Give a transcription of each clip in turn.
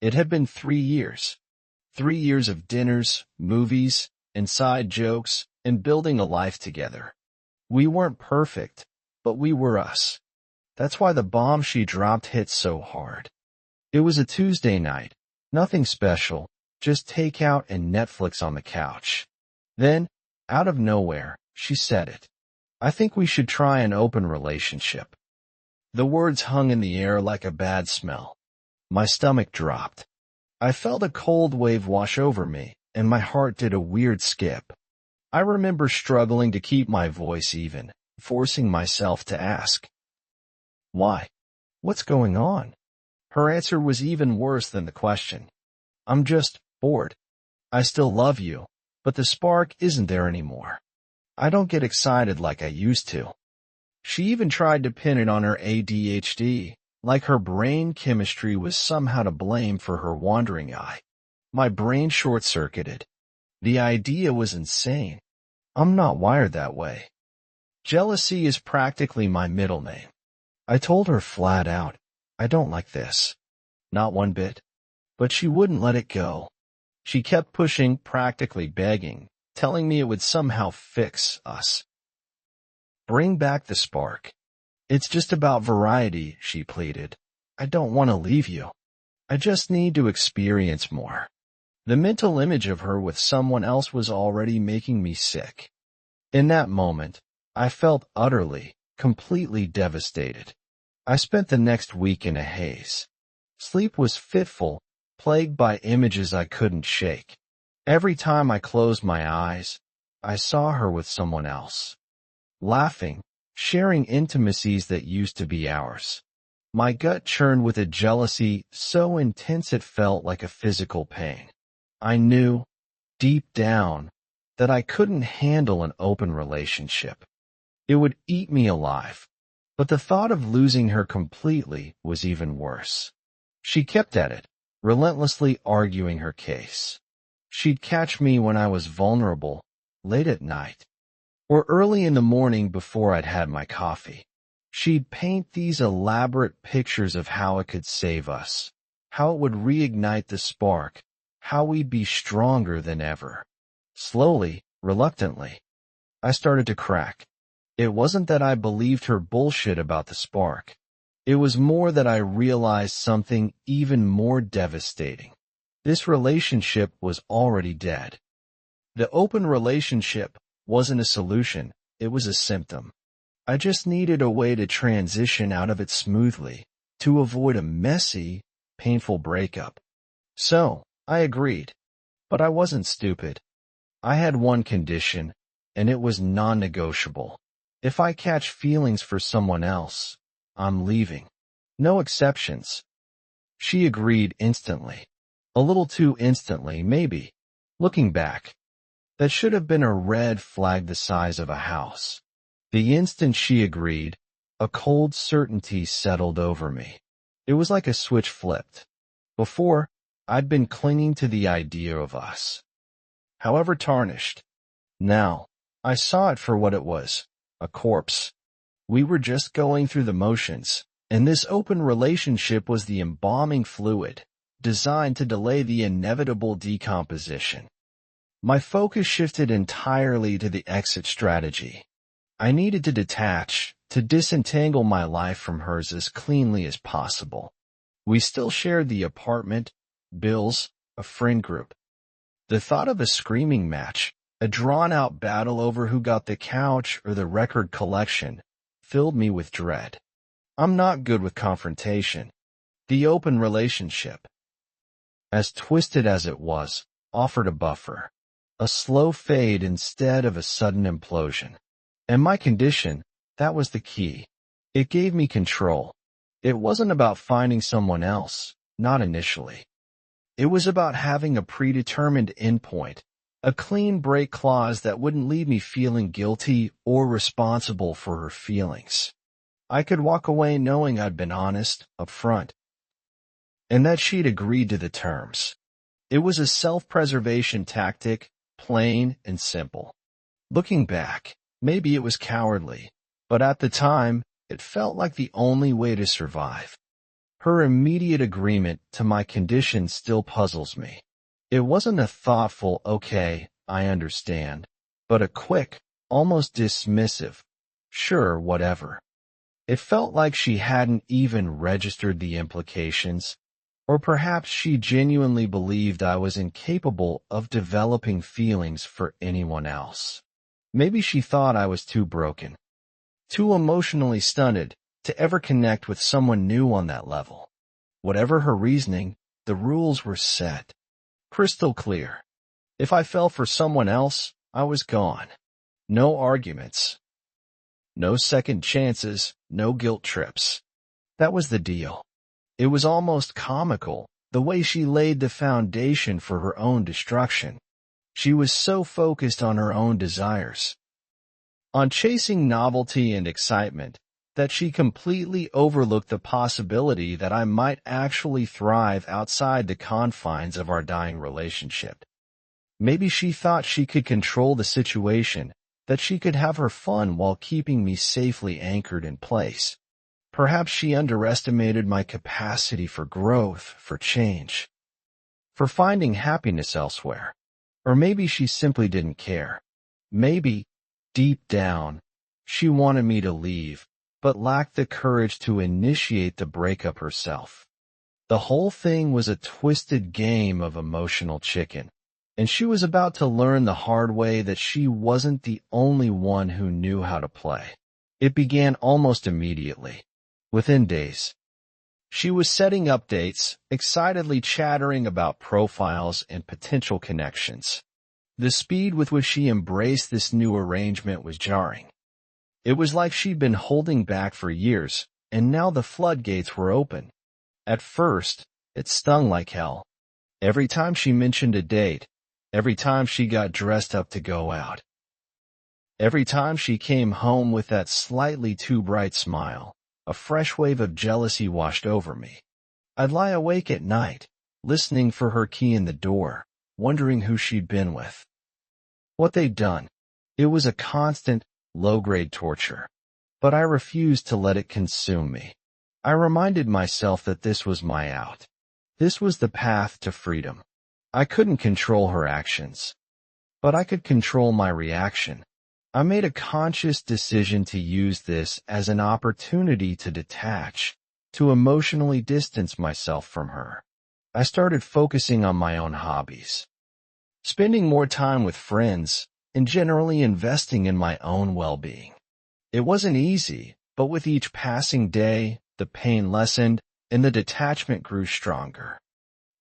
It had been 3 years. 3 years of dinners, movies, inside jokes, and building a life together. We weren't perfect, but we were us. That's why the bomb she dropped hit so hard. It was a Tuesday night. Nothing special, just takeout and Netflix on the couch. Then, out of nowhere, she said it. I think we should try an open relationship. The words hung in the air like a bad smell. My stomach dropped. I felt a cold wave wash over me, and my heart did a weird skip. I remember struggling to keep my voice even, forcing myself to ask, "Why? What's going on?" Her answer was even worse than the question. "I'm just bored. I still love you, but the spark isn't there anymore. I don't get excited like I used to." She even tried to pin it on her ADHD, like her brain chemistry was somehow to blame for her wandering eye. My brain short-circuited. The idea was insane. I'm not wired that way. Jealousy is practically my middle name. I told her flat out, I don't like this. Not one bit. But she wouldn't let it go. She kept pushing, practically begging, telling me it would somehow fix us. Bring back the spark. It's just about variety, she pleaded. I don't want to leave you. I just need to experience more. The mental image of her with someone else was already making me sick. In that moment, I felt utterly, completely devastated. I spent the next week in a haze. Sleep was fitful, plagued by images I couldn't shake. Every time I closed my eyes, I saw her with someone else. Laughing, sharing intimacies that used to be ours. My gut churned with a jealousy so intense it felt like a physical pain. I knew, deep down, that I couldn't handle an open relationship. It would eat me alive. But the thought of losing her completely was even worse. She kept at it, relentlessly arguing her case. She'd catch me when I was vulnerable, late at night, or early in the morning before I'd had my coffee. She'd paint these elaborate pictures of how it could save us, how it would reignite the spark, how we'd be stronger than ever. Slowly, reluctantly, I started to crack. It wasn't that I believed her bullshit about the spark. It was more that I realized something even more devastating. This relationship was already dead. The open relationship wasn't a solution, it was a symptom. I just needed a way to transition out of it smoothly, to avoid a messy, painful breakup. So, I agreed. But I wasn't stupid. I had one condition, and it was non-negotiable. If I catch feelings for someone else, I'm leaving. No exceptions. She agreed instantly. A little too instantly, maybe. Looking back, that should have been a red flag the size of a house. The instant she agreed, a cold certainty settled over me. It was like a switch flipped. Before, I'd been clinging to the idea of us, however tarnished. Now, I saw it for what it was. A corpse. We were just going through the motions, and this open relationship was the embalming fluid, designed to delay the inevitable decomposition. My focus shifted entirely to the exit strategy. I needed to detach, to disentangle my life from hers as cleanly as possible. We still shared the apartment, bills, a friend group. The thought of a screaming match, a drawn-out battle over who got the couch or the record collection, filled me with dread. I'm not good with confrontation. The open relationship, as twisted as it was, offered a buffer, a slow fade instead of a sudden implosion. And my condition, that was the key. It gave me control. It wasn't about finding someone else, not initially. It was about having a predetermined endpoint, a clean break clause that wouldn't leave me feeling guilty or responsible for her feelings. I could walk away knowing I'd been honest, upfront, and that she'd agreed to the terms. It was a self-preservation tactic, plain and simple. Looking back, maybe it was cowardly, but at the time, it felt like the only way to survive. Her immediate agreement to my condition still puzzles me. It wasn't a thoughtful, "Okay, I understand," but a quick, almost dismissive, "Sure, whatever." It felt like she hadn't even registered the implications, or perhaps she genuinely believed I was incapable of developing feelings for anyone else. Maybe she thought I was too broken, too emotionally stunted to ever connect with someone new on that level. Whatever her reasoning, the rules were set. Crystal clear. If I fell for someone else, I was gone. No arguments. No second chances, no guilt trips. That was the deal. It was almost comical, the way she laid the foundation for her own destruction. She was so focused on her own desires, on chasing novelty and excitement, that she completely overlooked the possibility that I might actually thrive outside the confines of our dying relationship. Maybe she thought she could control the situation, that she could have her fun while keeping me safely anchored in place. Perhaps she underestimated my capacity for growth, for change, for finding happiness elsewhere. Or maybe she simply didn't care. Maybe, deep down, she wanted me to leave, but lacked the courage to initiate the breakup herself. The whole thing was a twisted game of emotional chicken, and she was about to learn the hard way that she wasn't the only one who knew how to play. It began almost immediately. Within days, she was setting updates, excitedly chattering about profiles and potential connections. The speed with which she embraced this new arrangement was jarring. It was like she'd been holding back for years, and now the floodgates were open. At first, it stung like hell. Every time she mentioned a date, every time she got dressed up to go out, every time she came home with that slightly too bright smile, a fresh wave of jealousy washed over me. I'd lie awake at night, listening for her key in the door, wondering who she'd been with, what they'd done. It was a constant, low-grade torture, but I refused to let it consume me. I reminded myself that this was my out. This was the path to freedom. I couldn't control her actions, but I could control my reaction. I made a conscious decision to use this as an opportunity to detach, to emotionally distance myself from her. I started focusing on my own hobbies, spending more time with friends, and generally investing in my own well-being. It wasn't easy, but with each passing day, the pain lessened and the detachment grew stronger.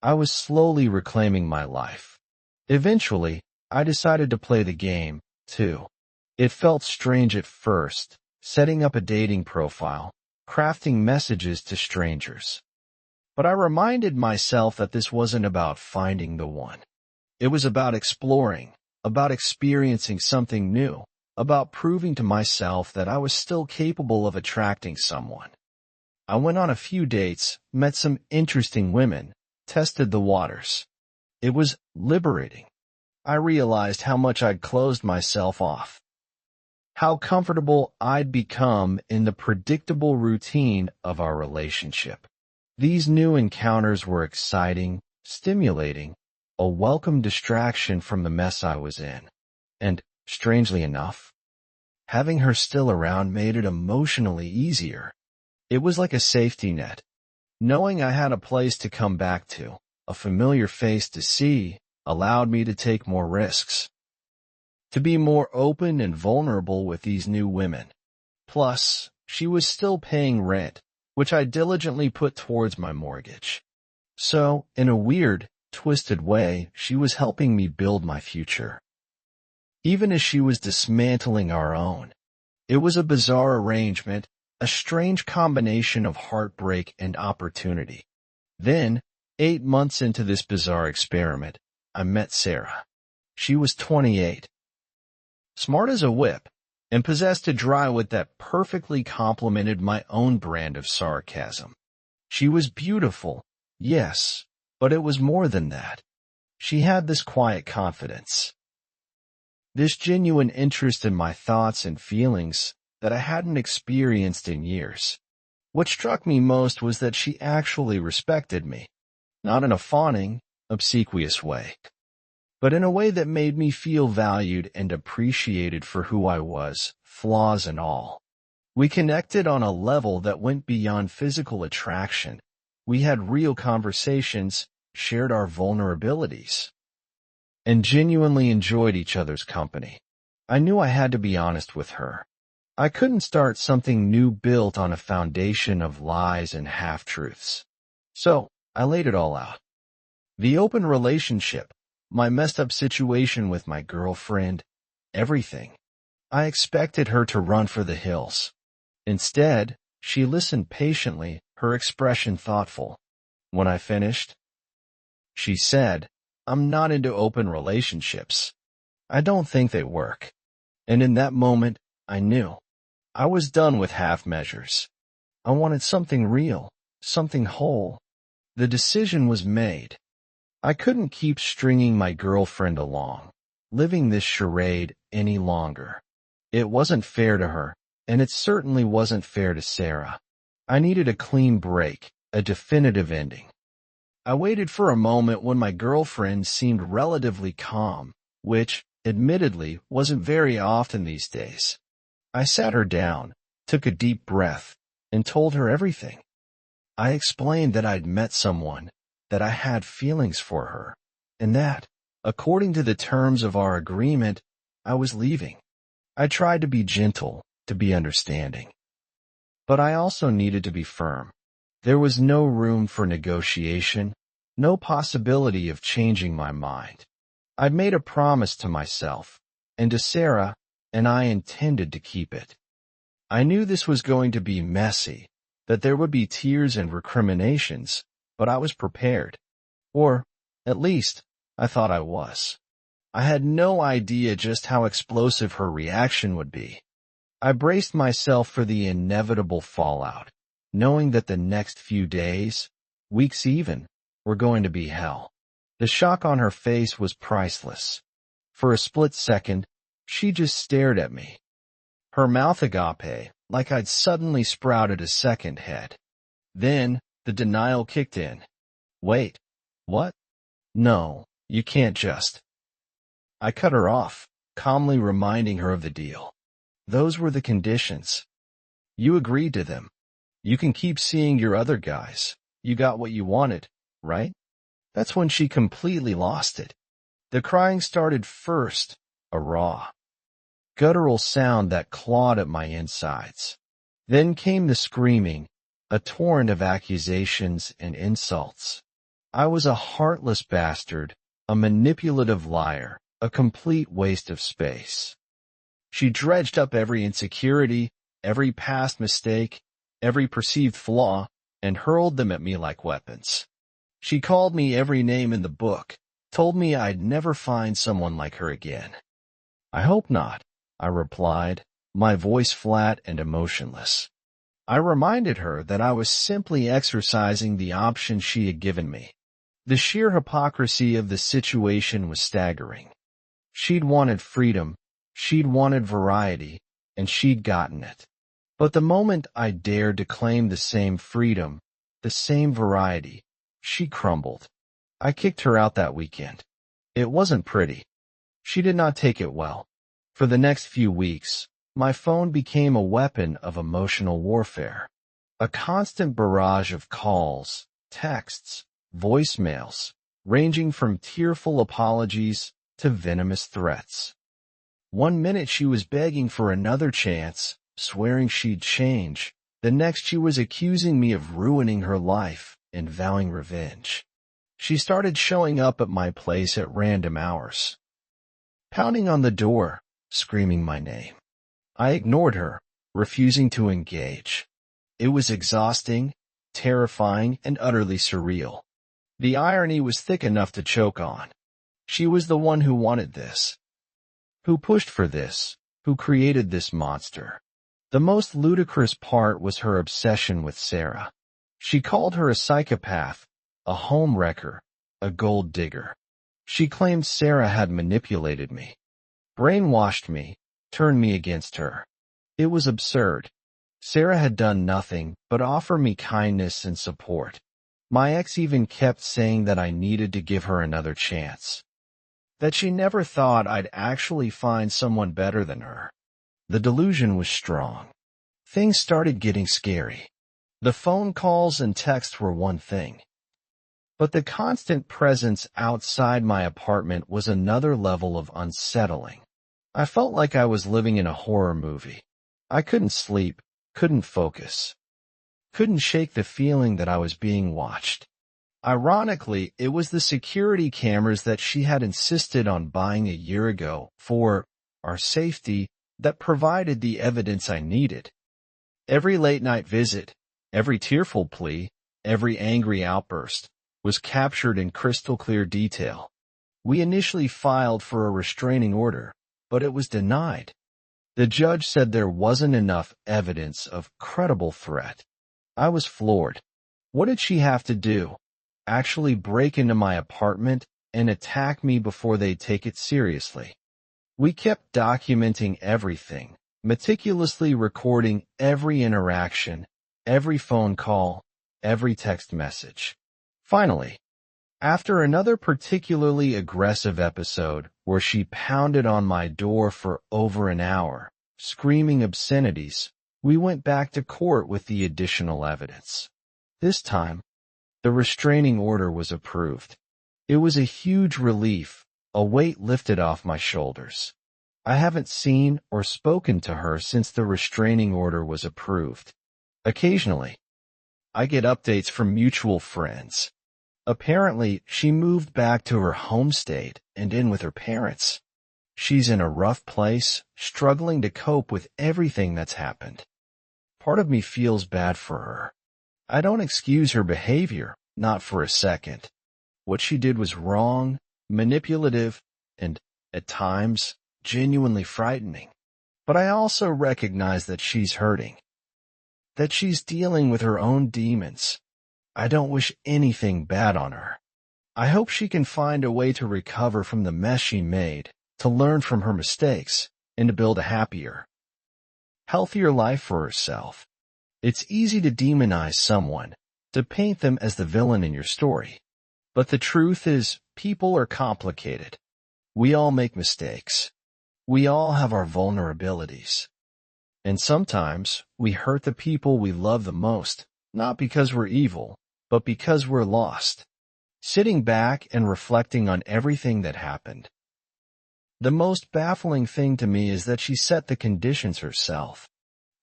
I was slowly reclaiming my life. Eventually, I decided to play the game, too. It felt strange at first, setting up a dating profile, crafting messages to strangers. But I reminded myself that this wasn't about finding the one. It was about exploring, about experiencing something new, about proving to myself that I was still capable of attracting someone. I went on a few dates, met some interesting women, tested the waters. It was liberating. I realized how much I'd closed myself off, how comfortable I'd become in the predictable routine of our relationship. These new encounters were exciting, stimulating, a welcome distraction from the mess I was in. And, strangely enough, having her still around made it emotionally easier. It was like a safety net. Knowing I had a place to come back to, a familiar face to see, allowed me to take more risks, to be more open and vulnerable with these new women. Plus, she was still paying rent, which I diligently put towards my mortgage. So, in a weird, twisted way, she was helping me build my future, even as she was dismantling our own. It was a bizarre arrangement, a strange combination of heartbreak and opportunity. Then, 8 months into this bizarre experiment, I met Sarah. She was 28, smart as a whip, and possessed a dry wit that perfectly complemented my own brand of sarcasm. She was beautiful, yes, but it was more than that. She had this quiet confidence, this genuine interest in my thoughts and feelings that I hadn't experienced in years. What struck me most was that she actually respected me, not in a fawning, obsequious way, but in a way that made me feel valued and appreciated for who I was, flaws and all. We connected on a level that went beyond physical attraction. We had real conversations, shared our vulnerabilities, and genuinely enjoyed each other's company. I knew I had to be honest with her. I couldn't start something new built on a foundation of lies and half-truths. So, I laid it all out. The open relationship, my messed up situation with my girlfriend, everything. I expected her to run for the hills. Instead, she listened patiently, her expression thoughtful. When I finished, she said, "I'm not into open relationships. I don't think they work." And in that moment, I knew. I was done with half measures. I wanted something real, something whole. The decision was made. I couldn't keep stringing my girlfriend along, living this charade any longer. It wasn't fair to her, and it certainly wasn't fair to Sarah. I needed a clean break, a definitive ending. I waited for a moment when my girlfriend seemed relatively calm, which, admittedly, wasn't very often these days. I sat her down, took a deep breath, and told her everything. I explained that I'd met someone, that I had feelings for her, and that, according to the terms of our agreement, I was leaving. I tried to be gentle, to be understanding. But I also needed to be firm. There was no room for negotiation, no possibility of changing my mind. I'd made a promise to myself, and to Sarah, and I intended to keep it. I knew this was going to be messy, that there would be tears and recriminations, but I was prepared. Or, at least, I thought I was. I had no idea just how explosive her reaction would be. I braced myself for the inevitable fallout, knowing that the next few days, weeks even, were going to be hell. The shock on her face was priceless. For a split second, she just stared at me. Her mouth agape, like I'd suddenly sprouted a second head. Then, the denial kicked in. Wait, what? No, you can't just. I cut her off, calmly reminding her of the deal. Those were the conditions. You agreed to them. You can keep seeing your other guys. You got what you wanted, right? That's when she completely lost it. The crying started first, a raw, guttural sound that clawed at my insides. Then came the screaming, a torrent of accusations and insults. I was a heartless bastard, a manipulative liar, a complete waste of space. She dredged up every insecurity, every past mistake, every perceived flaw, and hurled them at me like weapons. She called me every name in the book, told me I'd never find someone like her again. I hope not, I replied, my voice flat and emotionless. I reminded her that I was simply exercising the option she had given me. The sheer hypocrisy of the situation was staggering. She'd wanted freedom, she'd wanted variety, and she'd gotten it. But the moment I dared to claim the same freedom, the same variety, she crumbled. I kicked her out that weekend. It wasn't pretty. She did not take it well. For the next few weeks, my phone became a weapon of emotional warfare. A constant barrage of calls, texts, voicemails, ranging from tearful apologies to venomous threats. One minute she was begging for another chance, swearing she'd change. The next she was accusing me of ruining her life and vowing revenge. She started showing up at my place at random hours, pounding on the door, screaming my name. I ignored her, refusing to engage. It was exhausting, terrifying, and utterly surreal. The irony was thick enough to choke on. She was the one who wanted this, who pushed for this, who created this monster. The most ludicrous part was her obsession with Sarah. She called her a psychopath, a homewrecker, a gold digger. She claimed Sarah had manipulated me, brainwashed me, turned me against her. It was absurd. Sarah had done nothing but offer me kindness and support. My ex even kept saying that I needed to give her another chance, that she never thought I'd actually find someone better than her. The delusion was strong. Things started getting scary. The phone calls and texts were one thing, but the constant presence outside my apartment was another level of unsettling. I felt like I was living in a horror movie. I couldn't sleep, couldn't focus, couldn't shake the feeling that I was being watched. Ironically, it was the security cameras that she had insisted on buying a year ago for our safety that provided the evidence I needed. Every late-night visit, every tearful plea, every angry outburst was captured in crystal-clear detail. We initially filed for a restraining order, but it was denied. The judge said there wasn't enough evidence of credible threat. I was floored. What did she have to do? Actually break into my apartment and attack me before they'd take it seriously? We kept documenting everything, meticulously recording every interaction, every phone call, every text message. Finally, after another particularly aggressive episode where she pounded on my door for over an hour, screaming obscenities, we went back to court with the additional evidence. This time, the restraining order was approved. It was a huge relief, a weight lifted off my shoulders. I haven't seen or spoken to her since the restraining order was approved. Occasionally, I get updates from mutual friends. Apparently, she moved back to her home state and in with her parents. She's in a rough place, struggling to cope with everything that's happened. Part of me feels bad for her. I don't excuse her behavior, not for a second. What she did was wrong, manipulative, and, at times, genuinely frightening. But I also recognize that she's hurting, that she's dealing with her own demons. I don't wish anything bad on her. I hope she can find a way to recover from the mess she made, to learn from her mistakes, and to build a happier, healthier life for herself. It's easy to demonize someone, to paint them as the villain in your story. But the truth is, people are complicated. We all make mistakes. We all have our vulnerabilities. And sometimes, we hurt the people we love the most, not because we're evil, but because we're lost. Sitting back and reflecting on everything that happened, the most baffling thing to me is that she set the conditions herself.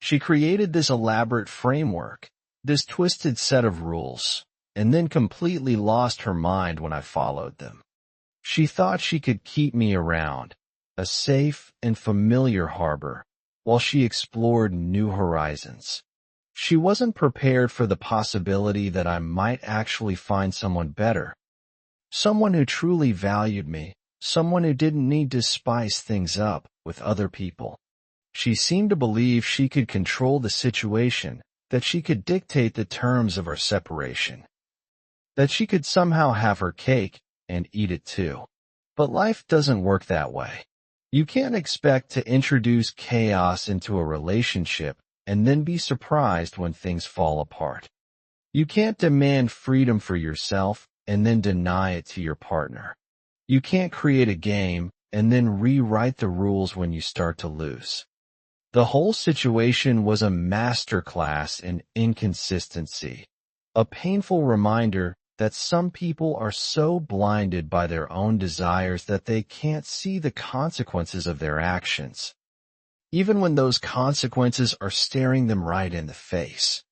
She created this elaborate framework, this twisted set of rules, and then completely lost her mind when I followed them. She thought she could keep me around, a safe and familiar harbor, while she explored new horizons. She wasn't prepared for the possibility that I might actually find someone better, someone who truly valued me, someone who didn't need to spice things up with other people. She seemed to believe she could control the situation, that she could dictate the terms of our separation, that she could somehow have her cake and eat it too. But life doesn't work that way. You can't expect to introduce chaos into a relationship and then be surprised when things fall apart. You can't demand freedom for yourself and then deny it to your partner. You can't create a game and then rewrite the rules when you start to lose. The whole situation was a masterclass in inconsistency, a painful reminder that some people are so blinded by their own desires that they can't see the consequences of their actions, even when those consequences are staring them right in the face.